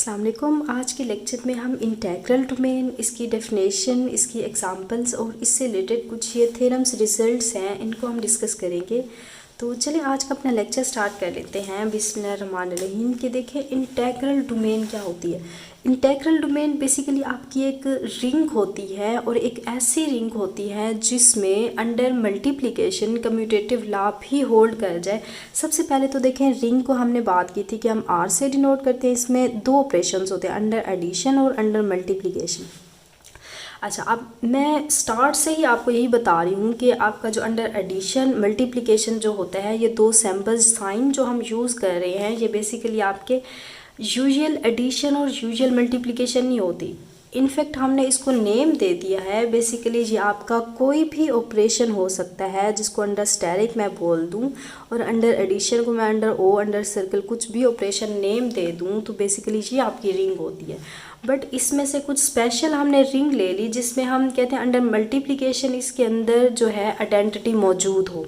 अस्सलाम वालेकुम। आज के लेक्चर में हम इंटेग्रल डोमेन, इसकी डेफिनेशन, इसकी एग्जांपल्स और इससे रिलेटेड कुछ ये थ्योरम्स, रिजल्ट्स हैं, इनको हम डिस्कस करेंगे। तो चलिए आज का अपना लेक्चर स्टार्ट कर लेते हैं बिस्मिल्लाहिर्रहमानिर्रहीम। कि देखें इंटेग्रल डोमेन क्या होती है। इंटेग्रल डोमेन बेसिकली आपकी एक रिंग होती है और एक ऐसी रिंग होती है जिसमें अंडर मल्टीप्लिकेशन कम्यूटेटिव लॉ भी होल्ड कर जाए। सबसे पहले तो देखें रिंग को हमने बात की थी कि हम आर से डिनोट करते हैं। इसमें दो ऑपरेशंस होते हैं, अंडर एडिशन और अंडर मल्टीप्लिकेशन। अच्छा, अब मैं स्टार्ट से ही आपको यही बता रही हूँ कि आपका जो अंडर एडिशन मल्टीप्लिकेशन जो होता है, ये दो सैम्पल्स साइन जो हम यूज़ कर रहे हैं, ये बेसिकली आपके यूजुअल एडिशन और यूजुअल मल्टीप्लिकेशन नहीं होती। इनफैक्ट हमने इसको नेम दे दिया है। बेसिकली ये आपका कोई भी ऑपरेशन हो सकता है जिसको अंडर स्टेरिक मैं बोल दूं, और अंडर एडिशन को मैं अंडर ओ अंडर सर्कल कुछ भी ऑपरेशन नेम दे दूं, तो बेसिकली ये आपकी रिंग होती है। बट इसमें से कुछ स्पेशल हमने रिंग ले ली जिसमें हम कहते हैं अंडर मल्टीप्लिकेशन इसके अंदर जो है आइडेंटिटी मौजूद हो।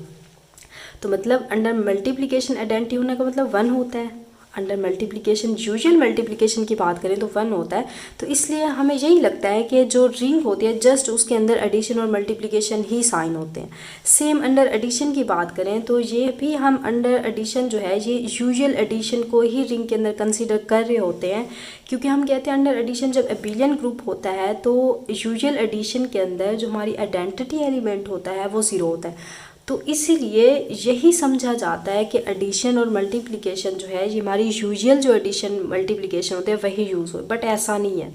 तो मतलब अंडर मल्टीप्लिकेशन आइडेंटिटी होने का मतलब 1 होता है। अंडर मल्टीप्लिकेशन यूजुअल मल्टीप्लिकेशन की बात करें तो 1 होता है। तो इसलिए हमें यही लगता है कि जो रिंग होती है जस्ट उसके अंदर एडिशन और मल्टीप्लिकेशन ही साइन होते हैं। सेम अंडर एडिशन की बात करें तो ये भी हम अंडर एडिशन जो है ये यूजुअल एडिशन को ही रिंग के अंदर कंसीडर कर रहे होते हैं, क्योंकि हम कहते हैं अंडर एडिशन जब एबिलियन ग्रुप होता है तो यूजुअल एडिशन के अंदर जो हमारी आइडेंटिटी एलिमेंट होता है वो 0 होता है। तो इसीलिए यही समझा जाता है कि एडिशन और मल्टीप्लिकेशन जो है ये हमारी यूजुअल जो एडिशन मल्टीप्लिकेशन होते हैं वही यूज़ हो, बट ऐसा नहीं है।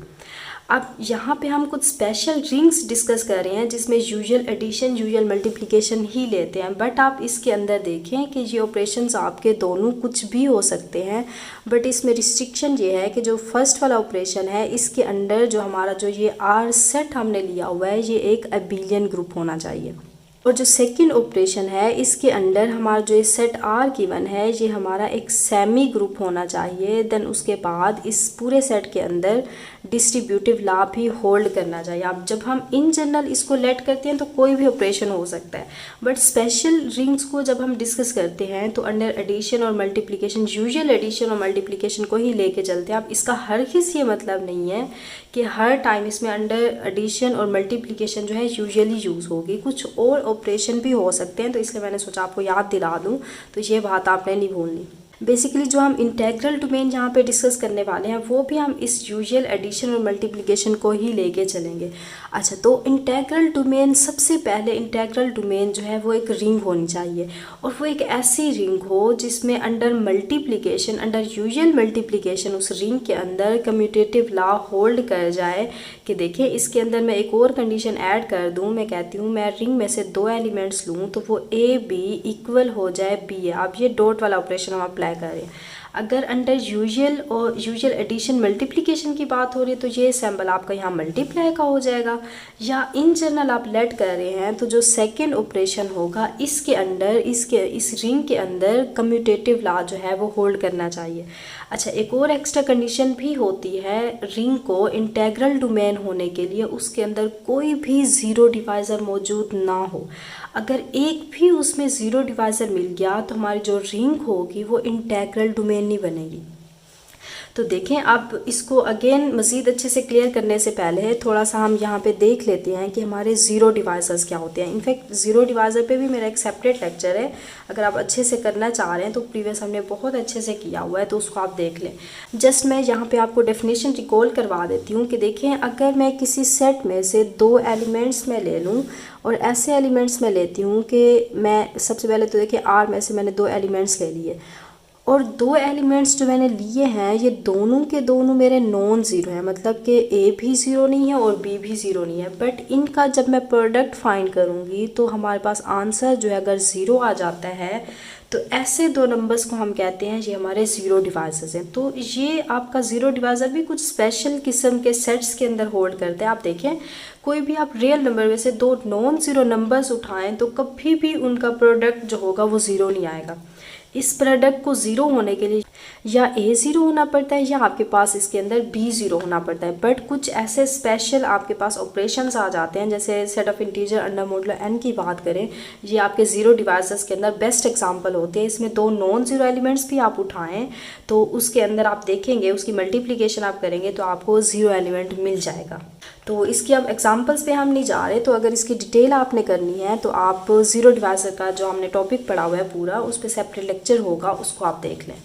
अब यहाँ पे हम कुछ स्पेशल रिंग्स डिस्कस कर रहे हैं जिसमें यूजुअल एडिशन यूजुअल मल्टीप्लिकेशन ही लेते हैं। बट आप इसके अंदर देखें कि ये ऑपरेशंस आपके दोनों कुछ भी हो सकते हैं, बट इसमें रिस्ट्रिक्शन ये है कि जो फर्स्ट वाला ऑपरेशन है इसके अंदर जो हमारा जो ये आर सेट हमने लिया हुआ है ये एक एबिलियन ग्रुप होना चाहिए, और जो सेकंड ऑपरेशन है इसके अंदर हमारा जो सेट आर गिवन है ये हमारा एक सेमी ग्रुप होना चाहिए। देन उसके बाद इस पूरे सेट के अंदर डिस्ट्रीब्यूटिव लॉ भी होल्ड करना चाहिए। अब जब हम इन जनरल इसको लेट करते हैं तो कोई भी ऑपरेशन हो सकता है, बट स्पेशल रिंग्स को जब हम डिस्कस करते हैं तो अंडर एडिशन और मल्टीप्लिकेशन यूजुअल एडिशन और मल्टीप्लिकेशन को ही लेके चलते हैं। अब इसका हरगिज़ ये मतलब नहीं है कि हर टाइम इसमें अंडर एडिशन और मल्टीप्लिकेशन जो है यूजुअली यूज़ होगी, कुछ और ऑपरेशन भी हो सकते हैं। तो इसलिए मैंने सोचा आपको याद दिला दूं, तो ये बात आपने नहीं भूलनी। बेसिकली जो हम इंटेग्रल डोमेन यहाँ पे डिस्कस करने वाले हैं वो भी हम इस यूजुअल एडिशन और मल्टीप्लिकेशन को ही लेके चलेंगे। अच्छा, तो इंटेग्रल डोमेन, सबसे पहले इंटेग्रल डोमेन जो है वो एक रिंग होनी चाहिए, और वो एक ऐसी रिंग हो जिसमें under multiplication under usual multiplication उस रिंग के अंदर कम्यूटेटिव लॉ होल्ड कर जाए। कि देखिए इसके अंदर मैं एक और कंडीशन ऐड कर दूँ, मैं कहती हूँ मैं रिंग में से 2 एलिमेंट्स लूँ तो वो ए बी इक्वल हो जाए बी है। अब ये डॉट वाला ऑपरेशन हम अप्लाई कर रहे हैं। अगर अंडर यूजुअल और यूजुअल एडिशन मल्टीप्लिकेशन की बात हो रही है तो ये सैम्पल आपका यहाँ मल्टीप्लाई का हो जाएगा, या इन जनरल आप लेट कर रहे हैं तो जो सेकंड ऑपरेशन होगा इसके अंदर इस रिंग के अंदर कम्यूटेटिव लॉ जो है वो होल्ड करना चाहिए। अच्छा, एक और एक्स्ट्रा कंडीशन भी होती है रिंग को इंटेग्रल डोमेन होने के लिए, उसके अंदर कोई भी ज़ीरो डिवाइज़र मौजूद ना हो। अगर एक भी उसमें ज़ीरो डिवाइज़र मिल गया तो हमारी जो रिंग होगी वो इंटेग्रल डोमेन नहीं बनेगी। तो देखें, अब इसको अगेन मज़ीद अच्छे से क्लियर करने से पहले थोड़ा सा हम यहाँ पे देख लेते हैं कि हमारे ज़ीरो डिवाइसर्स क्या होते हैं। इनफैक्ट ज़ीरो डिवाइज़र पे भी मेरा एक सेपरेट लेक्चर है, अगर आप अच्छे से करना चाह रहे हैं तो प्रीवियस हमने बहुत अच्छे से किया हुआ है, तो उसको आप देख लें। जस्ट मैं यहाँ पे आपको डेफिनेशन रिकॉल करवा देती हूँ कि देखें अगर मैं किसी सेट में से 2 एलिमेंट्स में ले लूँ, और ऐसे एलिमेंट्स में लेती हूँ कि मैं सबसे पहले तो देखिए आर में से मैंने 2 एलिमेंट्स ले लिए, और 2 एलिमेंट्स जो मैंने लिए हैं ये दोनों के दोनों मेरे नॉन ज़ीरो हैं, मतलब कि ए भी ज़ीरो नहीं है और बी भी ज़ीरो नहीं है। बट इनका जब मैं प्रोडक्ट फाइंड करूँगी तो हमारे पास आंसर जो है अगर ज़ीरो आ जाता है तो ऐसे 2 नंबर्स को हम कहते हैं ये हमारे ज़ीरो डिवाइज़र्स हैं। तो ये आपका ज़ीरो डिवाइज़र भी कुछ स्पेशल किस्म के सेट्स के अंदर होल्ड करते हैं। आप देखें कोई भी आप रियल नंबर में से 2 नॉन ज़ीरो नंबर्स उठाएं तो कभी भी उनका प्रोडक्ट जो होगा वो ज़ीरो नहीं आएगा। इस प्रोडक्ट को ज़ीरो होने के लिए या A0 होना पड़ता है या आपके पास इसके अंदर B0 होना पड़ता है। बट कुछ ऐसे स्पेशल आपके पास ऑपरेशंस आ जाते हैं, जैसे set of integer under modulo n की बात करें, ये आपके ज़ीरो डिवाइसेस के अंदर बेस्ट एग्जांपल होते हैं। इसमें दो नॉन ज़ीरो एलिमेंट्स भी आप उठाएं तो उसके अंदर आप देखेंगे उसकी मल्टीप्लिकेशन आप करेंगे तो आपको ज़ीरो एलिमेंट मिल जाएगा। तो इसकी अब एग्जांपल्स पे हम नहीं जा रहे, तो अगर इसकी डिटेल आपने करनी है तो आप ज़ीरो डिवाइसर का जो हमने टॉपिक पढ़ा हुआ है पूरा, उस पर सेपरेट लेक्चर होगा, उसको आप देख लें।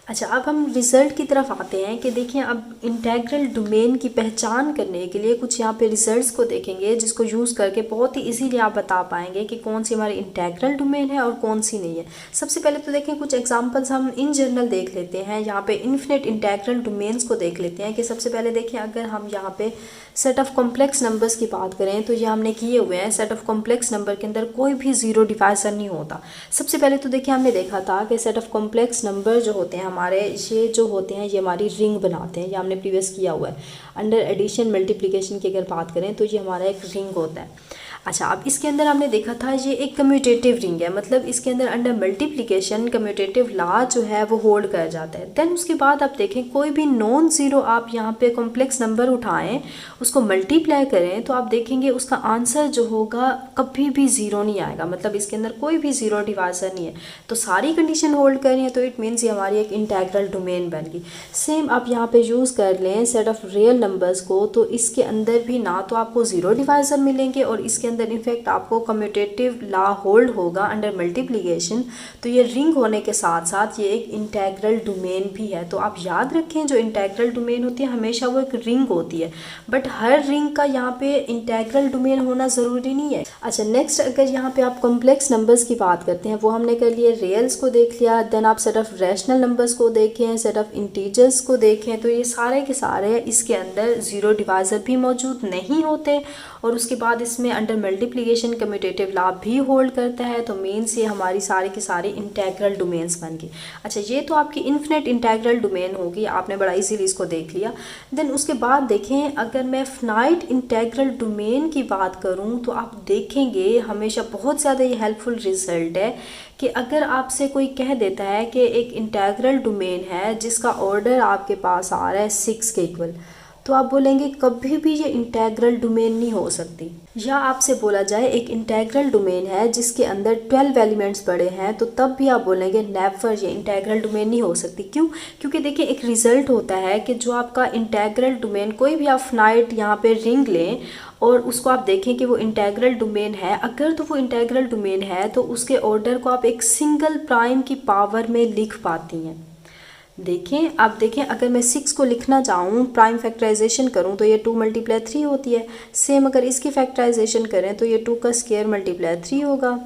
अच्छा, अब हम रिज़ल्ट की तरफ आते हैं कि देखिए अब इंटेग्रल डोमेन की पहचान करने के लिए कुछ यहाँ पे रिजल्ट्स को देखेंगे, जिसको यूज़ करके बहुत ही इजीली आप बता पाएंगे कि कौन सी हमारी इंटेग्रल डोमेन है और कौन सी नहीं है। सबसे पहले तो देखें कुछ एग्जांपल्स हम इन जनरल देख लेते हैं। यहाँ पे इन्फिनिट इंटेग्रल डोमेन्स को देख लेते हैं कि सबसे पहले देखिए अगर हम यहाँ पे सेट ऑफ कॉम्प्लेक्स नंबर्स की बात करें तो ये हमने किए हुए हैं। सेट ऑफ कॉम्प्लेक्स नंबर के अंदर कोई भी ज़ीरो डिवाइसर नहीं होता। सबसे पहले तो देखिए हमने देखा था कि सेट ऑफ कॉम्प्लेक्स नंबर जो होते हैं हमारे, ये जो होते हैं ये हमारी रिंग बनाते हैं। ये हमने प्रीवियस किया हुआ है। अंडर एडिशन मल्टीप्लिकेशन की अगर बात करें तो ये हमारा एक रिंग होता है। अच्छा, अब इसके अंदर हमने देखा था ये एक कम्यूटेटिव रिंग है, मतलब इसके अंदर अंडर मल्टीप्लिकेशन कम्यूटेटिव लॉ जो है वो होल्ड कर जाता है। देन उसके बाद आप देखें कोई भी नॉन ज़ीरो आप यहाँ पे कॉम्प्लेक्स नंबर उठाएं, उसको मल्टीप्लाई करें तो आप देखेंगे उसका आंसर जो होगा कभी भी ज़ीरो नहीं आएगा, मतलब इसके अंदर कोई भी ज़ीरो डिवाइसर नहीं है। तो सारी कंडीशन होल्ड कर रही है तो इट मीन्स ये हमारी एक इंटेग्रल डोमेन बन गई। सेम आप यहाँ पे यूज़ कर लें सेट ऑफ रियल नंबर्स को, तो इसके अंदर भी ना तो आपको ज़ीरो डिवाइसर मिलेंगे और इसके अंदर इनफैक्ट आपको कम्यूटेटिव लॉ होल्ड होगा अंडर मल्टीप्लिकेशन। तो ये रिंग होने के साथ साथ ये एक इंटेग्रल डोमेन भी है। तो आप याद रखें जो इंटेग्रल डोमेन होती है हमेशा वो एक रिंग होती है, बट हर रिंग का यहाँ पे इंटेग्रल डोमेन होना ज़रूरी नहीं है। अच्छा, नेक्स्ट अगर यहाँ पे आप कॉम्प्लेक्स नंबर्स की बात करते हैं, वो हमने कर लिए, रियल्स को देख लिया। देन आप सेट ऑफ रैशनल नंबर्स को देखें, सेट ऑफ इंटीजर्स को देखें, तो ये सारे के सारे इसके अंदर ज़ीरो डिवाइसर भी मौजूद नहीं होते। और उसके बाद इसमें अंडर मल्टीप्लिकेशन कम्यूटेटिव लॉ भी होल्ड करता है। तो मीन्स ये हमारी सारी की सारी इंटेग्रल डोमेन्स बन गई। अच्छा, ये तो आपकी इन्फिनिट इंटेग्रल डोमेन होगी, आपने बड़ा इजीली इसको देख लिया। देन उसके बाद देखें अगर मैं फाइनाइट इंटेग्रल डोमेन की बात करूं तो आप देखेंगे हमेशा बहुत ज़्यादा ये हेल्पफुल रिजल्ट है कि अगर आपसे कोई कह देता है कि एक इंटेग्रल डोमेन है जिसका ऑर्डर आपके पास आ रहा है 6 के इक्वल, तो आप बोलेंगे कभी भी ये इंटेग्रल डोमेन नहीं हो सकती। या आपसे बोला जाए एक इंटेग्रल डोमेन है जिसके अंदर 12 एलिमेंट्स पड़े हैं, तो तब भी आप बोलेंगे नेवर, ये इंटेग्रल डोमेन नहीं हो सकती। क्यों? क्योंकि देखिए एक रिजल्ट होता है कि जो आपका इंटेग्रल डोमेन, कोई भी आप फाइनाइट यहाँ पे रिंग लें और उसको आप देखें कि वो इंटेग्रल डोमेन है, अगर तो वो इंटेग्रल डोमेन है तो उसके ऑर्डर को आप एक सिंगल प्राइम की पावर में लिख पाती हैं। देखें, आप देखें अगर मैं 6 को लिखना चाहूँ, प्राइम फैक्टराइजेशन करूँ तो ये 2 × 3 होती है। सेम अगर इसकी फैक्टराइजेशन करें तो ये 2 का स्क्वायर × 3 होगा।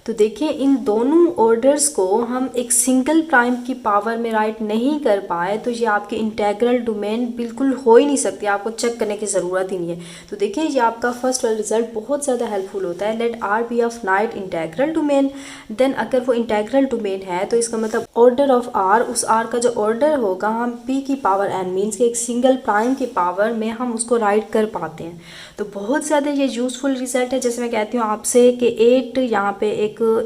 तो देखिए इन दोनों ऑर्डर्स को हम एक सिंगल प्राइम की पावर में राइट नहीं कर पाए तो ये आपकी इंटेग्रल डोमेन बिल्कुल हो ही नहीं सकती, आपको चेक करने की ज़रूरत ही नहीं है। तो देखिए ये आपका फर्स्ट वाला रिजल्ट बहुत ज़्यादा हेल्पफुल होता है। Let R be a finite integral domain. Then अगर वो इंटेग्रल डोमेन है तो इसका मतलब ऑर्डर ऑफ आर, उस आर का जो ऑर्डर होगा हम पी की पावर एन मीन्स के एक सिंगल प्राइम की पावर में हम उसको राइट कर पाते हैं। तो बहुत ज़्यादा ये यूज़फुल रिजल्ट है। जैसे मैं कहती हूँ आपसे कि 8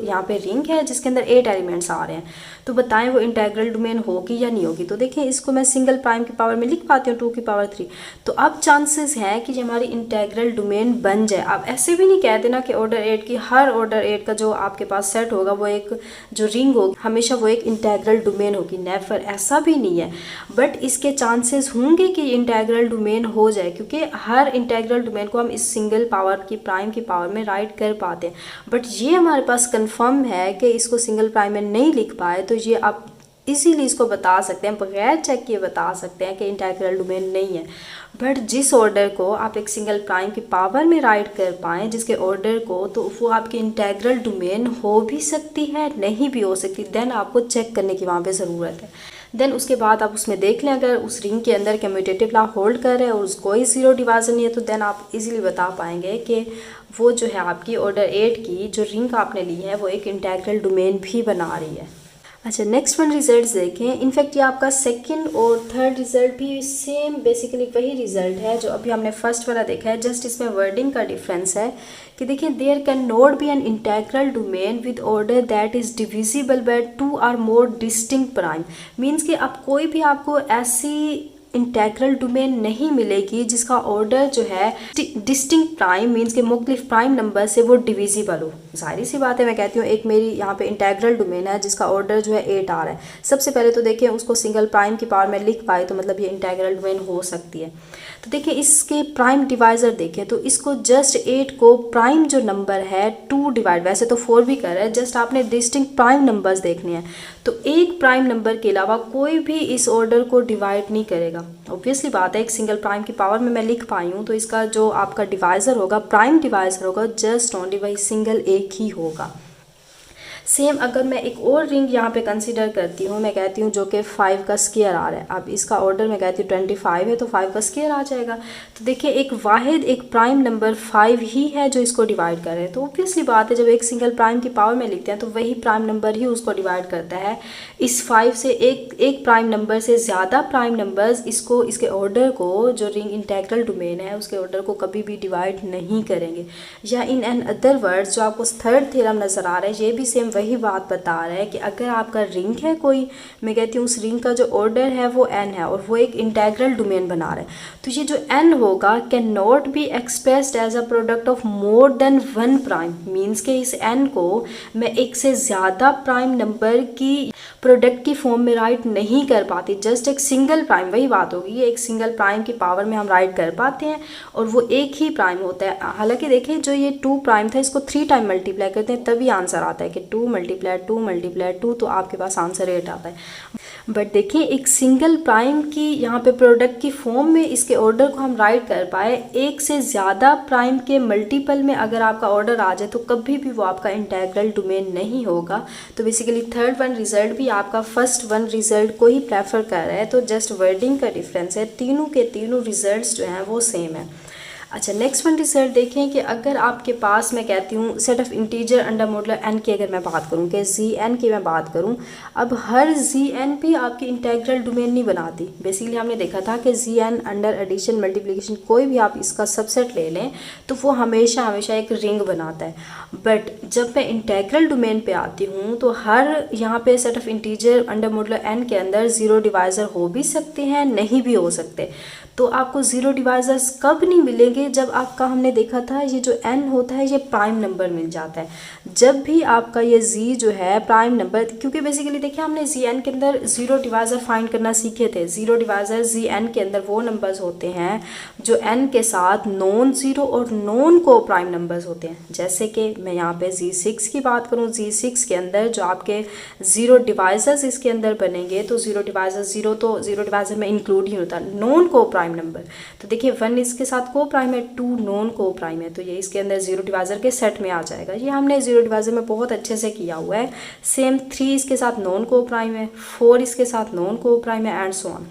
यहाँ पे रिंग है जिसके अंदर 8 एलिमेंट्स आ रहे हैं, तो बताएं वो इंटेग्रल डोमेन होगी या नहीं होगी। तो देखिए इसको मैं सिंगल प्राइम की पावर में लिख पाती हूँ 2 की पावर 3, तो अब चांसेस हैं कि ये हमारी इंटेग्रल डोमेन बन जाए। आप ऐसे भी नहीं कहते ना कि ऑर्डर 8 की, हर ऑर्डर 8 का जो आपके पास सेट होगा वो एक जो रिंग होगी हमेशा वो एक इंटेग्रल डोमेन होगी, नेवर, ऐसा भी नहीं है। बट इसके चांसेस होंगे कि इंटेग्रल डोमेन हो जाए क्योंकि हर इंटेग्रल डोमेन को हम इस सिंगल पावर की प्राइम की पावर में राइट कर पाते हैं। बट ये हमारे पास कंफर्म है कि इसको सिंगल प्राइम में नहीं लिख पाए, तो ये आप इजीली इसको बता सकते हैं, बगैर चेक किए बता सकते हैं कि इंटेग्रल डोमेन नहीं है। बट जिस ऑर्डर को आप एक सिंगल प्राइम की पावर में राइट कर पाएँ जिसके ऑर्डर को, तो वो आपकी इंटेग्रल डोमेन हो भी सकती है, नहीं भी हो सकती। देन आपको चेक करने की वहाँ पे ज़रूरत है। देन उसके बाद आप उसमें देख लें अगर उस रिंग के अंदर कम्यूटेटिव लॉ होल्ड कर रहे हैं और उसको कोई ज़ीरो डिवाइजर नहीं है, तो देन आप इजीली बता पाएंगे कि वो जो है आपकी ऑर्डर 8 की जो रिंग आपने ली है वो एक इंटेग्रल डोमेन भी बना रही है। अच्छा, नेक्स्ट वन रिजल्ट्स देखें। इनफैक्ट ये आपका सेकंड और थर्ड रिजल्ट भी सेम बेसिकली वही रिजल्ट है जो अभी हमने फर्स्ट वाला देखा है, जस्ट इसमें वर्डिंग का डिफरेंस है कि देखिए, there can not be an integral domain with order that is divisible by two or more distinct prime. Means कि अब कोई भी आपको ऐसी इंटेग्रल डोमेन नहीं मिलेगी जिसका ऑर्डर जो है डिस्टिंक्ट प्राइम मीन्स के मुख्तलिफ प्राइम नंबर से वो डिविजिबल हो। जाहिर सी बात है, मैं कहती हूँ एक मेरी यहाँ पे इंटेग्रल डोमेन है जिसका ऑर्डर जो है 8 आ रहा है। सबसे पहले तो देखिए उसको सिंगल प्राइम की पावर में लिख पाए तो मतलब ये इंटेग्रल डोमेन हो सकती है। तो देखिए इसके प्राइम डिवाइज़र देखें तो इसको जस्ट 8 को प्राइम जो नंबर है 2 डिवाइड, वैसे तो 4 भी कर रहा है, जस्ट आपने डिस्टिंक्ट प्राइम नंबर्स देखने हैं। तो एक प्राइम नंबर के अलावा कोई भी इस ऑर्डर को डिवाइड नहीं करेगा। ऑब्वियसली बात है, एक सिंगल प्राइम की पावर में मैं लिख पाई हूँ तो इसका जो आपका डिवाइज़र होगा, प्राइम डिवाइज़र होगा, जस्ट ओनली वही सिंगल एक ही होगा। सेम अगर मैं एक और रिंग यहाँ पे कंसीडर करती हूँ, मैं कहती हूँ जो कि 5 का स्क्वायर आ रहा है। अब इसका ऑर्डर मैं कहती हूँ 25 है तो 5 का स्क्वायर आ जाएगा। तो देखिए एक वाहिद एक प्राइम नंबर 5 ही है जो इसको डिवाइड कर रहे हैं। तो ऑब्वियसली बात है, जब एक सिंगल प्राइम की पावर में लिखते हैं तो वही प्राइम नंबर ही उसको डिवाइड करता है। इस 5 से एक प्राइम नंबर से ज़्यादा प्राइम नंबर्स इसको, इसके ऑर्डर को, जो रिंग इंटेग्रल डोमेन है उसके ऑर्डर को कभी भी डिवाइड नहीं करेंगे। या इन एन अदर वर्ड्स जो आपको थर्ड थ्योरम नज़र आ रहा है, ये भी सेम वही बात बता रहा है कि अगर आपका रिंग है कोई, मैं कहती हूँ उस रिंग का जो ऑर्डर है वो n है और वो एक इंटेग्रल डोमेन बना रहा है, तो ये जो n होगा can not be expressed as a product of more than 1 prime. Means के इस n को मैं एक से ज़्यादा प्राइम नंबर की प्रोडक्ट की फॉर्म में राइट नहीं कर पाती। जस्ट एक सिंगल प्राइम, वही बात होगी, एक सिंगल प्राइम की पावर में हम राइट कर पाते हैं और वो एक ही प्राइम होता है। हालांकि देखिए जो ये 2 प्राइम था इसको 3 टाइम मल्टीप्लाई करते हैं तभी आंसर आता है कि 2 मल्टीप्लाई 2 मल्टीप्लाई 2, तो आपके पास आंसर 8 आता है। बट देखिए एक सिंगल प्राइम की यहाँ पे प्रोडक्ट की फॉर्म में इसके ऑर्डर को हम राइट कर पाए, एक से ज़्यादा प्राइम के मल्टीपल में अगर आपका ऑर्डर आ जाए तो कभी भी वो आपका इंटेग्रल डोमेन नहीं होगा। तो बेसिकली थर्ड वन रिजल्ट भी आपका फर्स्ट वन रिजल्ट को ही प्रेफर कर रहा है, तो जस्ट वर्डिंग का डिफरेंस है, तीनों के तीनों रिजल्ट्स जो हैं वो सेम है। अच्छा, नेक्स्ट वन रिजल्ट देखें कि अगर आपके पास, मैं कहती हूँ set of integer under modular n की अगर मैं बात करूँ कि Zn की मैं बात करूँ, अब हर Zn भी आपकी इंटेग्रल डोमेन नहीं बनाती। बेसिकली हमने देखा था कि Zn अंडर एडिशन मल्टीप्लिकेशन कोई भी आप इसका सबसेट ले लें तो वो हमेशा हमेशा एक रिंग बनाता है। बट जब मैं इंटेग्रल डोमेन पे आती हूँ तो हर यहाँ पे set of integer under modular n के अंदर ज़ीरो डिवाइज़र हो भी सकते हैं, नहीं भी हो सकते। तो आपको ज़ीरो डिवाइज़र्स कब नहीं मिलेंगे, जब आपका, हमने देखा था ये जो n होता है ये प्राइम नंबर मिल जाता है। जब भी आपका ये z जो है प्राइम नंबर, क्योंकि बेसिकली देखिए हमने Zn के अंदर ज़ीरो डिवाइज़र फाइंड करना सीखे थे। ज़ीरो डिवाइज़र Zn के अंदर वो नंबर्स होते हैं जो n के साथ नॉन ज़ीरो और नॉन को प्राइम नंबर्स होते हैं। जैसे कि मैं यहाँ पे Z6 की बात करूँ, Z6 के अंदर जो आपके ज़ीरो डिवाइज़र्स इसके अंदर बनेंगे, तो ज़ीरो डिवाइज़र ज़ीरो तो ज़ीरो डिवाइज़र में इंक्लूड ही होता है, नॉन को प्राइम नंबर। तो देखिए 1 इसके साथ को प्राइम है, 2 नॉन को प्राइम है, तो ये इसके अंदर ज़ीरो डिवाइज़र के सेट में आ जाएगा। ये हमने ज़ीरो डिवाइज़र में बहुत अच्छे से किया हुआ है। सेम 3 इसके साथ नॉन को प्राइम है, 4 इसके साथ नॉन को प्राइम है एंड सो ऑन।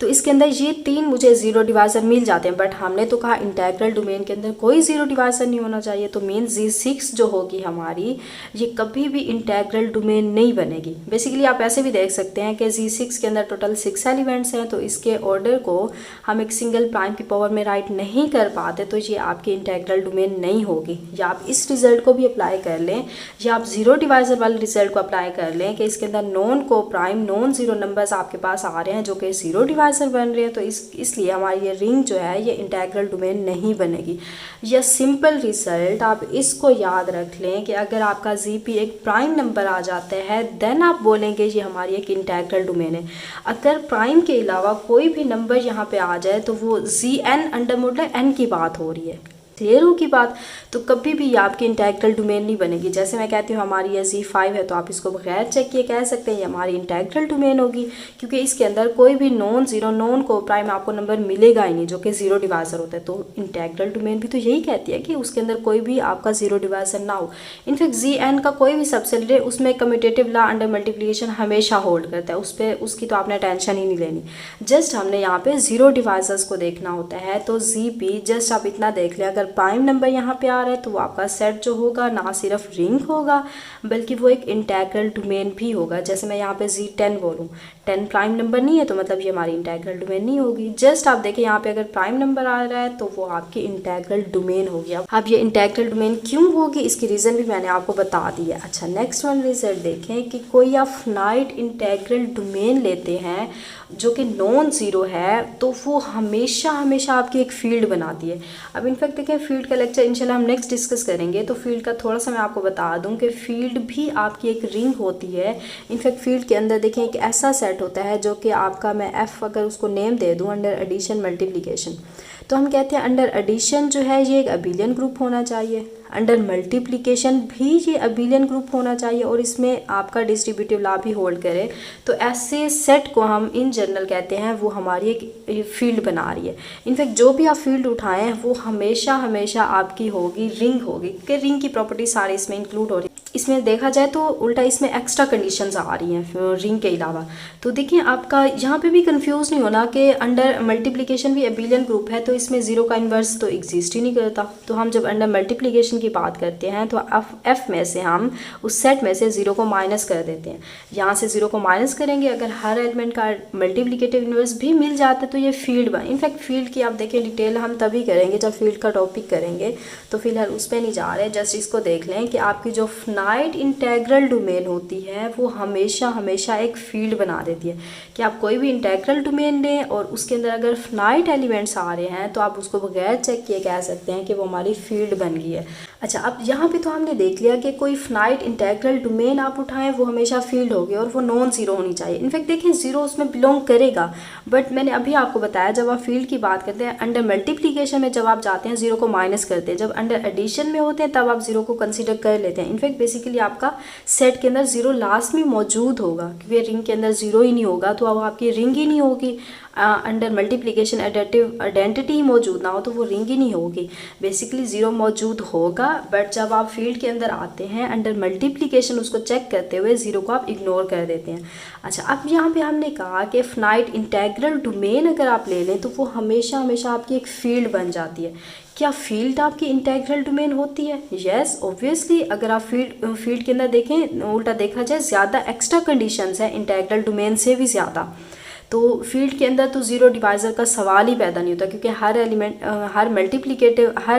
तो इसके अंदर ये 3 मुझे ज़ीरो डिवाइज़र मिल जाते हैं। बट हमने तो कहा इंटेग्रल डोमेन के अंदर कोई ज़ीरो डिवाइज़र नहीं होना चाहिए, तो मीन Z6 जो होगी हमारी, ये कभी भी इंटेग्रल डोमेन नहीं बनेगी। बेसिकली आप ऐसे भी देख सकते हैं कि Z6 के अंदर टोटल 6 एलिमेंट्स हैं, तो इसके ऑर्डर को हम एक सिंगल प्राइम की पावर में राइट नहीं कर पाते, तो ये आपकी इंटेग्रल डोमेन नहीं होगी। या आप इस रिजल्ट को भी अप्लाई कर लें या आप ज़ीरो डिवाइज़र वाले रिजल्ट को अप्लाई कर लें कि इसके अंदर नॉन को प्राइम नॉन ज़ीरो नंबर्स आपके पास आ रहे हैं जो कि ज़ीरो डिवाइज़र बन रहे हैं, तो इसलिए हमारी ये रिंग जो है ये इंटेग्रल डोमेन नहीं बनेगी। यह सिंपल रिजल्ट आप इसको याद रख लें कि अगर आपका Zp एक प्राइम नंबर आ जाता है देन आप बोलेंगे ये हमारी एक इंटेग्रल डोमेन है। अगर प्राइम के अलावा कोई भी नंबर यहाँ पे आ जाए तो वो Zn अंडर मॉडुलर n की बात हो रही है, क्लियर हो की बात, तो कभी भी ये आपकी इंटेग्रल डोमेन नहीं बनेगी। जैसे मैं कहती हूँ हमारी ये Z5 है तो आप इसको बगैर चेक किए कह सकते हैं ये हमारी इंटेग्रल डोमेन होगी, क्योंकि इसके अंदर कोई भी नॉन ज़ीरो नॉन को प्राइम आपको नंबर मिलेगा ही नहीं जो कि ज़ीरो डिवाइज़र होता है। तो इंटेग्रल डोमेन भी तो यही कहती है कि उसके अंदर कोई भी आपका ज़ीरो डिवाइज़र ना हो। इनफैक्ट Zn का कोई भी सबसेट है उसमें कम्यूटेटिव लॉ अंडर मल्टीप्लिकेशन हमेशा होल्ड करता है, उस पर उसकी तो आपने टेंशन ही नहीं लेनी। जस्ट हमने यहाँ पे ज़ीरो डिवाइज़र्स को देखना होता है। तो Zp जस्ट आप इतना देख लें, अगर प्राइम नंबर यहाँ पे आ रहा है तो वो आपका सेट जो होगा ना सिर्फ रिंग होगा बल्कि वो एक इंटेग्रल डोमेन भी होगा। जैसे मैं यहाँ पे Z10 बोलूँ, 10 प्राइम नंबर नहीं है तो मतलब ये हमारी इंटेग्रल डोमेन नहीं होगी। जस्ट आप देखें यहाँ पे अगर प्राइम नंबर आ रहा है तो वो आपकी इंटेग्रल डोमेन होगी। अब ये इंटेग्रल डोमेन क्यों होगी इसकी रीज़न भी मैंने आपको बता दिया। अच्छा, नेक्स्ट वन रिजल्ट देखें कि कोई आप फाइनाइट इंटेग्रल डोमेन लेते हैं जो कि नॉन ज़ीरो है तो वो हमेशा हमेशा आपकी एक फील्ड बनाती है। अब इनफैक्ट देखें फील्ड का लेक्चर इंशाल्लाह हम नेक्स्ट डिस्कस करेंगे तो फील्ड का थोड़ा सा मैं आपको बता दूं कि फील्ड भी आपकी एक रिंग होती है। इनफैक्ट फील्ड के अंदर देखें एक ऐसा सेट होता है जो कि आपका, मैं एफ़ अगर उसको नेम दे दूं अंडर एडिशन मल्टीप्लिकेशन, तो हम कहते हैं अंडर एडिशन जो है ये एक अबिलियन ग्रुप होना चाहिए, अंडर मल्टीप्लिकेशन भी ये अबिलियन ग्रुप होना चाहिए और इसमें आपका डिस्ट्रीब्यूटिव लॉ भी होल्ड करे। तो ऐसे सेट को हम इन जनरल कहते हैं वो हमारी एक फील्ड बना रही है। इनफैक्ट जो भी आप फील्ड उठाएं वो हमेशा हमेशा आपकी होगी रिंग होगी, कि रिंग की प्रॉपर्टी सारी इसमें इंक्लूड हो रही है। इसमें देखा जाए तो उल्टा इसमें एक्स्ट्रा कंडीशंस आ रही हैं रिंग के अलावा। तो देखिए आपका यहाँ पे भी कंफ्यूज नहीं होना कि अंडर मल्टीप्लिकेशन भी अबिलियन ग्रुप है तो इसमें ज़ीरो का इन्वर्स तो एग्जिस्ट ही नहीं करता। तो हम जब अंडर मल्टीप्लिकेशन की बात करते हैं तो एफ में से हम उस सेट में से ज़ीरो को माइनस कर देते हैं। यहाँ से ज़ीरो को माइनस करेंगे, अगर हर एलिमेंट का मल्टीप्लिकेटिव इन्वर्स भी मिल जाता है तो ये फील्ड बन। इनफैक्ट फील्ड की आप देखें डिटेल हम तभी करेंगे जब फील्ड का टॉपिक करेंगे, तो फिलहाल उस पर नहीं जा रहे। जस्ट इसको देख लें कि आपकी जो फाइनाइट इंटेग्रल डोमेन होती है वो हमेशा हमेशा एक फील्ड बना देती है। कि आप कोई भी इंटेग्रल डोमेन लें और उसके अंदर अगर फाइनाइट एलिमेंट्स आ रहे हैं तो आप उसको बगैर चेक किए कह सकते हैं कि वो हमारी फील्ड बन गई है। अच्छा, अब यहाँ पे तो हमने देख लिया कि कोई फाइनाइट इंटेग्रल डोमेन आप उठाएं वो हमेशा फील्ड होगी और वो नॉन ज़ीरो होनी चाहिए। इनफैक्ट देखें ज़ीरो उसमें बिलोंग करेगा, बट मैंने अभी आपको बताया जब आप फील्ड की बात करते हैं अंडर मल्टीप्लिकेशन में जब आप जाते हैं ज़ीरो को माइनस करते हैं, जब अंडर एडिशन में होते हैं तब आप ज़ीरो को कंसिडर कर लेते हैं। इनफैक्ट बेसिकली आपका सेट के अंदर ज़ीरो लास्ट में मौजूद होगा, क्योंकि रिंग के अंदर ज़ीरो ही नहीं होगा तो अब आपकी रिंग ही नहीं होगी। अंडर मल्टीप्लिकेशन एडेटिव आइडेंटिटी ही मौजूद ना हो तो वो रिंग ही नहीं होगी। बेसिकली ज़ीरो मौजूद होगा, बट जब आप फील्ड के अंदर आते हैं अंडर मल्टीप्लिकेशन उसको चेक करते हुए ज़ीरो को आप इग्नोर कर देते हैं। अच्छा, अब यहाँ पे हमने कहा कि फाइनाइट इंटेग्रल डोमेन अगर आप ले लें तो वो हमेशा हमेशा आपकी एक फील्ड बन जाती है। क्या फील्ड आपकी इंटेग्रल डोमेन होती है? Yes, obviously. अगर आप फील्ड के अंदर देखें, उल्टा देखा जाए ज़्यादा एक्स्ट्रा कंडीशंस हैं इंटेग्रल डोमेन से भी ज़्यादा। तो फील्ड के अंदर तो ज़ीरो डिवाइज़र का सवाल ही पैदा नहीं होता, क्योंकि हर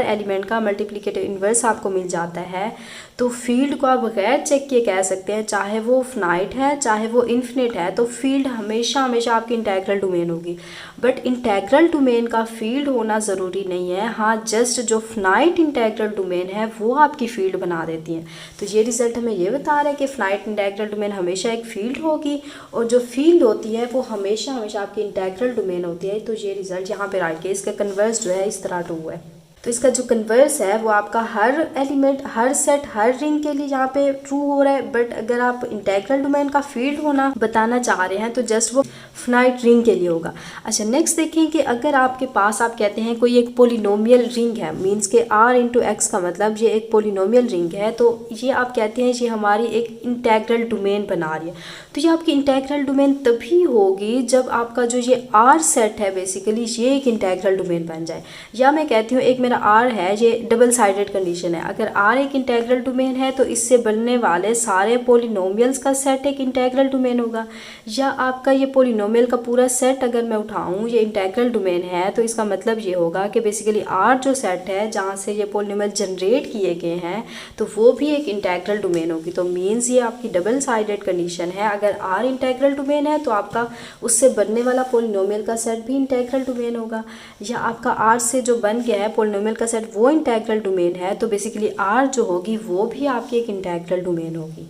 एलिमेंट का मल्टीप्लिकेटिव इन्वर्स आपको मिल जाता है। तो फील्ड को आप बगैर चेक किए कह सकते हैं, चाहे वो फाइनाइट है चाहे वो इन्फिनिट है, तो फील्ड हमेशा हमेशा आपकी इंटेग्रल डोमेन होगी। बट इंटेग्रल डोमेन का फील्ड होना ज़रूरी नहीं है। हाँ, जस्ट जो फाइनाइट इंटेग्रल डोमेन है वो आपकी फील्ड बना देती है। तो ये रिजल्ट हमें ये बता रहा है कि फाइनाइट इंटेग्रल डोमेन हमेशा एक फील्ड होगी और जो फील्ड होती है वो हमेशा हमेशा आपकी इंटेग्रल डोमेन होती है। तो ये रिजल्ट यहाँ पे राइट है। इसका कन्वर्स जो है इस तरह ट्रू है। तो इसका जो कन्वर्स है वो आपका हर एलिमेंट, हर सेट, हर रिंग के लिए यहाँ पे ट्रू हो रहा है। बट अगर आप इंटेग्रल डोमेन का फील्ड होना बताना चाह रहे हैं तो जस्ट वो फाइनाइट रिंग के लिए होगा। अच्छा, नेक्स्ट देखें कि अगर आपके पास आप कहते हैं कोई एक पोलिनोमियल रिंग है, मींस के r इंटू एक्स का मतलब ये एक पोलिनोमियल रिंग है, तो ये आप कहते हैं ये हमारी एक इंटेग्रल डोमेन बना रही है। तो ये आपकी इंटेग्रल डोमेन तभी होगी जब आपका जो ये r सेट है बेसिकली ये एक इंटेग्रल डोमेन बन जाए। या मैं कहती हूँ एक मेरा R है, ये डबल साइडेड कंडीशन है। अगर R एक इंटेग्रल डोमेन है तो इससे बनने वाले सारे पोलिनोमियल्स का सेट एक इंटेग्रल डोमेन होगा। या आपका ये पोलिनोमियल का पूरा सेट अगर मैं उठाऊँ ये इंटेग्रल डोमेन है तो इसका मतलब ये होगा कि बेसिकली R जो सेट है जहाँ से ये पोलिनोमियल जनरेट किए गए हैं तो वो भी एक इंटेग्रल डोमेन होगी। तो मीन्स ये आपकी डबल साइडेड कंडीशन है। अगर R इंटेग्रल डोमेन है तो आपका उससे बनने वाला पोलिनोमियल का सेट भी इंटेग्रल डोमेन होगा। या आपका R से जो बन गया है पोलिनोमियल का सेट वो इंटेग्रल डोमेन है तो बेसिकली R जो होगी वो भी आपकी एक इंटेग्रल डोमेन होगी।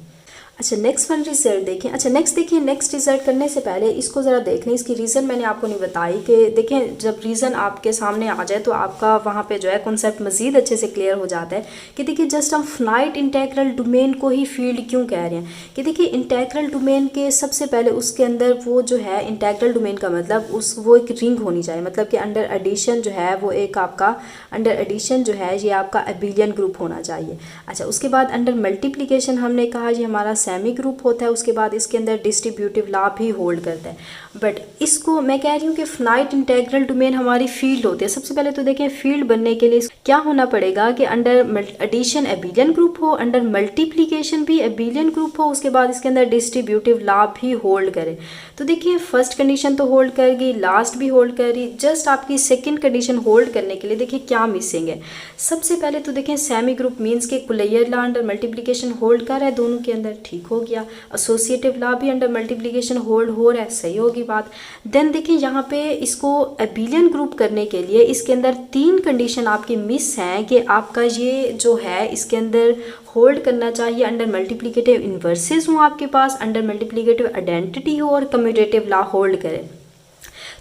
अच्छा, नेक्स्ट वन रिजल्ट देखें। अच्छा, नेक्स्ट देखिए, नेक्स्ट रिजल्ट करने से पहले इसको ज़रा देख लें। इसकी रीज़न मैंने आपको नहीं बताई कि देखें जब रीज़न आपके सामने आ जाए तो आपका वहाँ पे जो है कॉन्सेप्ट मज़ीद अच्छे से क्लियर हो जाता है कि देखिए जस्ट हम फाइनाइट इंटेग्रल डोमेन को ही फील्ड क्यों कह रहे हैं। कि देखिए इंटेग्रल डोमेन के सबसे पहले उसके अंदर वो जो है इंटेग्रल डोमेन का मतलब वो एक रिंग होनी चाहिए। मतलब कि अंडर एडिशन जो है वो एक आपका अंडर एडिशन जो है ये आपका अबिलियन ग्रुप होना चाहिए। अच्छा, उसके बाद अंडर मल्टीप्लिकेशन हमने कहा ये हमारा सेमी ग्रुप होता है, उसके बाद इसके अंदर डिस्ट्रीब्यूटिव लॉ भी होल्ड करता है। बट इसको मैं कह रही हूँ कि फिनाइट इंटेग्रल डोमेन हमारी फील्ड होती है। सबसे पहले तो देखें फील्ड बनने के लिए क्या होना पड़ेगा कि अंडर एडिशन एबिलियन ग्रुप हो, अंडर मल्टीप्लीकेशन भी एबिलियन ग्रुप हो, उसके बाद इसके अंदर डिस्ट्रीब्यूटिव लॉ भी होल्ड करे। तो देखिए फर्स्ट कंडीशन तो होल्ड करेगी, लास्ट भी होल्ड करेगी। जस्ट आपकी सेकंड कंडीशन होल्ड करने के लिए देखिए क्या मिसिंग है। सबसे पहले तो देखें सेमी ग्रुप मीन्स के कुलैयर लॉ अंडर मल्टीप्लिकेशन होल्ड कर रहा है दोनों के अंदर, ठीक हो गया। एसोसिएटिव लॉ भी अंडर मल्टीप्लिकेशन होल्ड हो रहा है, सही होगी बात। देन देखिए यहाँ पे इसको एबिलियन ग्रुप करने के लिए इसके अंदर 3 कंडीशन आपकी मिस हैं कि आपका ये जो है इसके अंदर होल्ड करना चाहिए अंडर मल्टीप्लिकेटिव इन्वर्सेस हो आपके पास, अंडर मल्टीप्लिकेटिव आइडेंटिटी हो और कम्यूटेटिव लॉ होल्ड करे।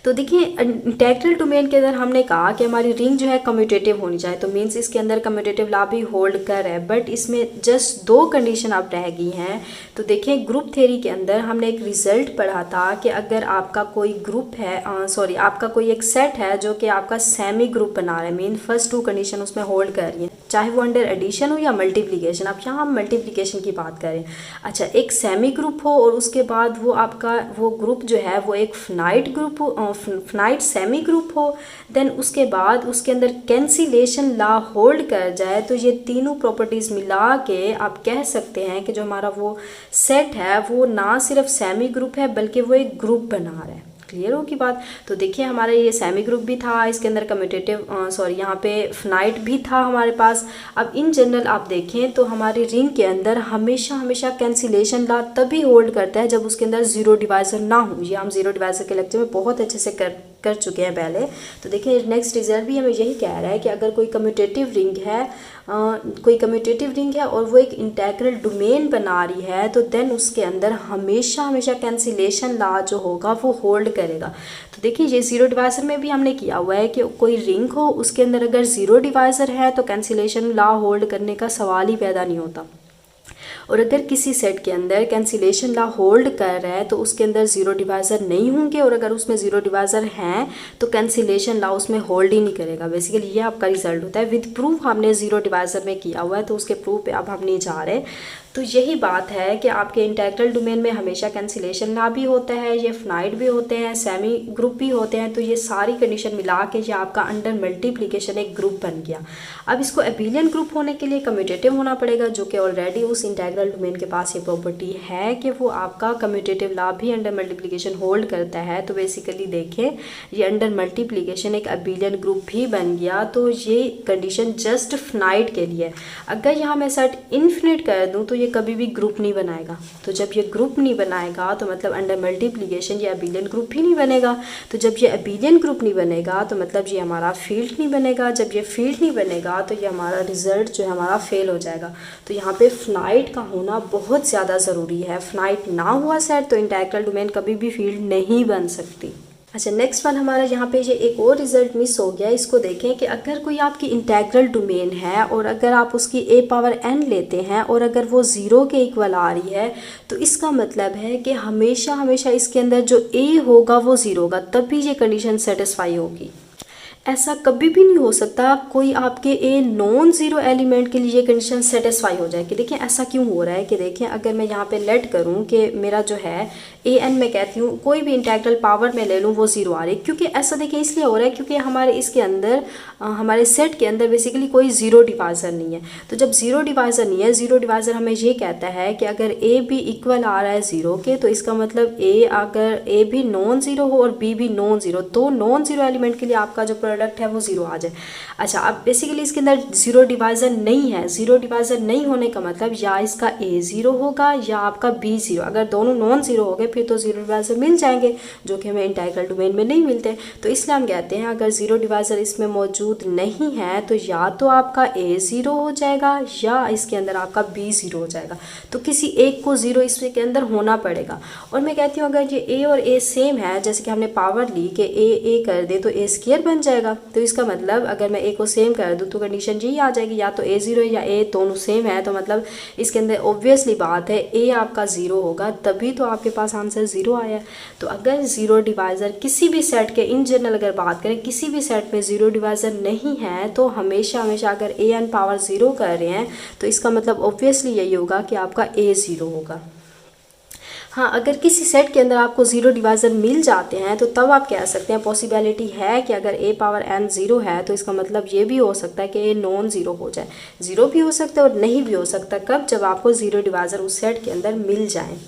तो देखिए इंटेग्रल डोमेन के अंदर हमने कहा कि हमारी रिंग जो है कम्यूटेटिव होनी चाहिए, तो मीन्स इसके अंदर कम्यूटेटिव लॉ भी होल्ड कर है। बट इसमें जस्ट 2 कंडीशन अब रह गई हैं। तो देखिए ग्रुप थ्योरी के अंदर हमने एक रिजल्ट पढ़ा था कि अगर आपका कोई ग्रुप है आपका कोई एक सेट है जो कि आपका सेमी ग्रुप बना रहा है, मीन फर्स्ट 2 कंडीशन उसमें होल्ड कर रही है, चाहे वो अंडर एडिशन हो या मल्टीप्लिकेशन। अब यहाँ हम मल्टीप्लिकेशन की बात करें। अच्छा, एक सेमी ग्रुप हो और उसके बाद वो आपका वो ग्रुप जो है वो एक फिनाइट ग्रुप हो, फिनाइट सेमी ग्रुप हो, देन उसके बाद उसके अंदर कैंसिलेशन लॉ होल्ड कर जाए, तो ये तीनों प्रॉपर्टीज़ मिला के आप कह सकते हैं कि जो हमारा वो सेट है वो ना सिर्फ सेमी ग्रुप है बल्कि वो एक ग्रुप बना रहा है। क्लियर होगी बात। तो देखिए हमारा ये सेमी ग्रुप भी था, इसके अंदर कम्यूटेटिव यहाँ पे फिनाइट भी था हमारे पास। अब इन जनरल आप देखें तो हमारी रिंग के अंदर हमेशा कैंसिलेशन लॉ तभी होल्ड करता है जब उसके अंदर जीरो डिवाइजर ना हो। ये हम जीरो डिवाइजर के लेक्चर में बहुत अच्छे से कर चुके हैं पहले। तो देखिए नेक्स्ट रिजल्ट भी हमें यही कह रहा है कि अगर कोई कम्यूटेटिव रिंग है और वो एक इंटेग्रल डोमेन बना रही है तो देन उसके अंदर हमेशा कैंसिलेशन लॉ जो होगा वो होल्ड करेगा। तो देखिए ये जीरो डिवाइजर में भी हमने किया हुआ है कि कोई रिंग हो उसके अंदर अगर जीरो डिवाइजर है तो कैंसिलेशन लॉ होल्ड करने का सवाल ही पैदा नहीं होता। और अगर किसी सेट के अंदर कैंसिलेशन लॉ होल्ड कर रहा है तो उसके अंदर जीरो डिवाइजर नहीं होंगे, और अगर उसमें जीरो डिवाइजर हैं तो कैंसिलेशन लॉ उसमें होल्ड ही नहीं करेगा। बेसिकली ये आपका रिजल्ट होता है। विद प्रूफ हमने जीरो डिवाइजर में किया हुआ है, तो उसके प्रूफ पे अब हम नहीं जा रहे। तो यही बात है कि आपके इंटेग्रल डोमेन में हमेशा कैंसिलेशन लॉ भी होता है, ये फिनाइट भी होते हैं, सेमी ग्रुप भी होते हैं। तो ये सारी कंडीशन मिला के ये आपका अंडर मल्टीप्लिकेशन एक ग्रुप बन गया। अब इसको एबिलियन ग्रुप होने के लिए कम्यूटेटिव होना पड़ेगा, जो कि ऑलरेडी उस इंटेग्रल डोमेन के पास ये प्रॉपर्टी है कि वो आपका कम्यूटेटिव लॉ भी अंडर मल्टीप्लिकेशन होल्ड करता है। तो बेसिकली देखें ये अंडर मल्टीप्लिकेशन एक एबिलियन ग्रुप भी बन गया। तो ये कंडीशन जस्ट फिनाइट के लिए। अगर यहाँ मैं सेट इन्फिनिट कर दूँ तो ये कभी भी ग्रुप नहीं बनाएगा। तो जब ये ग्रुप नहीं बनाएगा तो मतलब अंडर मल्टीप्लिकेशन ये एबिलियन ग्रुप ही नहीं बनेगा। तो जब ये एबिलियन ग्रुप नहीं बनेगा तो मतलब ये हमारा फील्ड नहीं बनेगा। जब ये फील्ड नहीं बनेगा तो ये हमारा रिजल्ट जो है हमारा फेल हो जाएगा। तो यहाँ पे फिनाइट का होना बहुत ज़्यादा ज़रूरी है। फिनाइट ना हुआ सेट तो इंटेग्रल डोमेन कभी भी फील्ड नहीं बन सकती। अच्छा, नेक्स्ट वन हमारा यहाँ पे ये एक और रिजल्ट मिस हो गया। इसको देखें कि अगर कोई आपकी इंटेग्रल डोमेन है और अगर आप उसकी a⁻n लेते हैं और अगर वो ज़ीरो के इक्वल आ रही है तो इसका मतलब है कि हमेशा इसके अंदर जो a होगा वो ज़ीरो होगा, तभी ये कंडीशन सेटिस्फाई होगी। ऐसा कभी भी नहीं हो सकता कोई आपके ए नॉन ज़ीरो एलिमेंट के लिए ये कंडीशन सेटिस्फाई हो जाए। कि देखिए ऐसा क्यों हो रहा है कि देखिए अगर मैं यहाँ पे लेट करूँ कि मेरा जो है an मैं कहती हूँ कोई भी इंटेग्रल पावर में ले लूँ वो ज़ीरो आ रही है, क्योंकि ऐसा देखिए इसलिए हो रहा है क्योंकि हमारे इसके अंदर हमारे सेट के अंदर बेसिकली कोई ज़ीरो डिवाइज़र नहीं है। तो जब ज़ीरो डिवाइज़र नहीं है, ज़ीरो डिवाइज़र हमें ये कहता है कि अगर a भी इक्वल आ रहा है ज़ीरो के तो इसका मतलब अगर a भी नॉन ज़ीरो हो और b भी नॉन ज़ीरो, तो नॉन ज़ीरो एलिमेंट के लिए आपका जो प्रोडक्ट है वो ज़ीरो आ जाए। अच्छा, अब बेसिकली इसके अंदर ज़ीरो डिवाइज़र नहीं है। ज़ीरो डिवाइज़र नहीं होने का मतलब या इसका a ज़ीरो होगा या आपका b ज़ीरो। अगर दोनों नॉन ज़ीरो हो गए फिर तो ज़ीरो डिवाइज़र मिल जाएंगे, जो कि हमें इंटेग्रल डोमेन में नहीं मिलते। तो इसलिए हम कहते हैं अगर ज़ीरो डिवाइज़र इसमें मौजूद नहीं है तो या तो आपका a ज़ीरो हो जाएगा या इसके अंदर आपका b ज़ीरो हो जाएगा। तो किसी एक को ज़ीरो इसके अंदर होना पड़ेगा। और मैं कहती हूँ अगर ये a और a सेम है, जैसे कि हमने पावर ली कि a कर दे तो a स्क्वायर बन जाएगा। तो इसका मतलब अगर मैं a को सेम कर दूँ तो कंडीशन यही आ जाएगी, या तो a ज़ीरो या a दोनों सेम है। तो मतलब इसके अंदर ऑब्वियसली बात है a आपका ज़ीरो होगा, तभी तो आपके पास आंसर ज़ीरो आया। तो अगर ज़ीरो डिवाइज़र किसी भी सेट के इन जनरल अगर बात करें किसी भी सेट में ज़ीरो डिवाइज़र नहीं है तो हमेशा अगर an पावर ज़ीरो कर रहे हैं तो इसका मतलब ऑब्वियसली यही होगा कि आपका a ज़ीरो होगा। हाँ, अगर किसी सेट के अंदर आपको ज़ीरो डिवाइज़र मिल जाते हैं तो तब आप कह सकते हैं पॉसिबिलिटी है कि अगर a पावर n ज़ीरो है तो इसका मतलब ये भी हो सकता है कि a नॉन ज़ीरो हो जाए। ज़ीरो भी हो सकता है और नहीं भी हो सकता। कब? जब आपको ज़ीरो डिवाइज़र उस सेट के अंदर मिल जाए।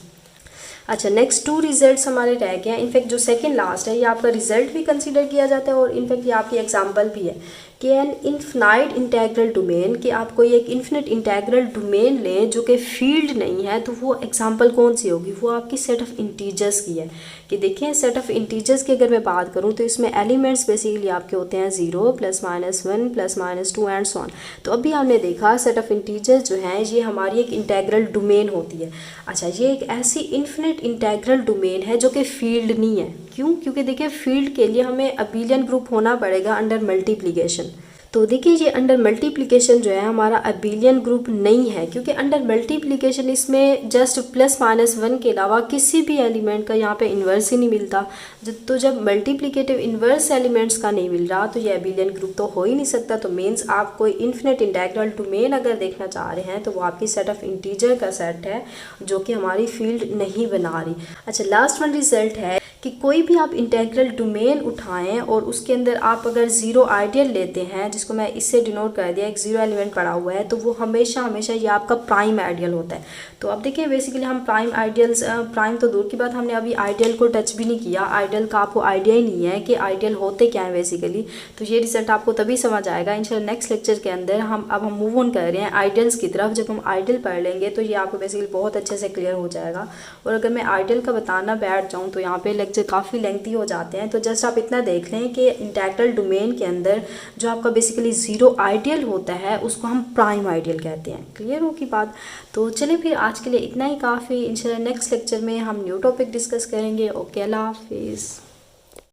अच्छा, नेक्स्ट 2 रिजल्ट्स हमारे रह गए हैं। इनफैक्ट जो सेकंड लास्ट है ये आपका रिजल्ट भी कंसीडर किया जाता है और इनफैक्ट ये आपकी एग्जांपल भी है कि एन इन्फिनाइट इंटेग्रल डोमेन, कि आप कोई एक इन्फिनिट इंटेग्रल डोमेन लें जो कि फील्ड नहीं है, तो वो एग्जांपल कौन सी होगी? वो आपकी सेट ऑफ इंटीजर्स की है। कि देखिए सेट ऑफ इंटीजर्स की अगर मैं बात करूँ तो इसमें एलिमेंट्स बेसिकली आपके होते हैं 0 +-1 +-2 एंड सो ऑन। तो अभी हमने देखा सेट ऑफ इंटीजर्स जो हैं ये हमारी एक इंटेग्रल डोमेन होती है। अच्छा, ये एक ऐसी इन्फिनिट इंटेग्रल डोमेन है जो कि फील्ड नहीं है। क्यों? क्योंकि देखिए फील्ड के लिए हमें अबिलियन ग्रुप होना पड़ेगा अंडर मल्टीप्लिकेशन। तो देखिए ये अंडर मल्टीप्लिकेशन जो है हमारा अबिलियन ग्रुप नहीं है, क्योंकि अंडर मल्टीप्लिकेशन इसमें जस्ट +-1 के अलावा किसी भी एलिमेंट का यहाँ पे इन्वर्स ही नहीं मिलता। तो जब मल्टीप्लिकेटिव इन्वर्स एलिमेंट्स का नहीं मिल रहा तो ये अबिलियन ग्रुप तो हो ही नहीं सकता। तो मीन्स आप कोई इन्फिनिट इंटेग्रल डोमेन अगर देखना चाह रहे हैं तो वो आपकी सेट ऑफ इंटीजर का सेट है जो कि हमारी फील्ड नहीं बना रही। अच्छा, लास्ट वन रिजल्ट है कि कोई भी आप इंटेग्रल डोमेन उठाएं और उसके अंदर आप अगर ज़ीरो आइडियल लेते हैं, जिसको मैं इससे डिनोट कर दिया, एक ज़ीरो एलिमेंट पड़ा हुआ है, तो वो हमेशा हमेशा ये आपका प्राइम आइडियल होता है। तो अब देखिए बेसिकली हम प्राइम आइडियल्स, प्राइम तो दूर की बात, हमने अभी आइडियल को टच भी नहीं किया। आइडियल का आपको आइडिया ही नहीं है कि आइडियल होते क्या है बेसिकली। तो ये रिजल्ट आपको तभी समझ आएगा इंशाल्लाह नेक्स्ट लेक्चर के अंदर। हम मूव ऑन कर रहे हैं आइडियल्स की तरफ। जब हम आइडियल पढ़ लेंगे तो ये आपको बेसिकली बहुत अच्छे से क्लियर हो जाएगा। और अगर मैं आइडियल का बताना बैठ जाऊँ तो यहाँ पे लेक्चर काफ़ी लेंथी हो जाते हैं। तो जस्ट आप इतना देख लें कि इंटेग्रल डोमेन के अंदर जो आपका बेसिकली ज़ीरो आइडियल होता है उसको हम प्राइम आइडियल कहते हैं। क्लियर हो की बात? तो चलिए फिर आज के लिए इतना ही काफ़ी। इंशाल्लाह नेक्स्ट लेक्चर में हम न्यू टॉपिक डिस्कस करेंगे। ओके, अल्लाह हाफिज़।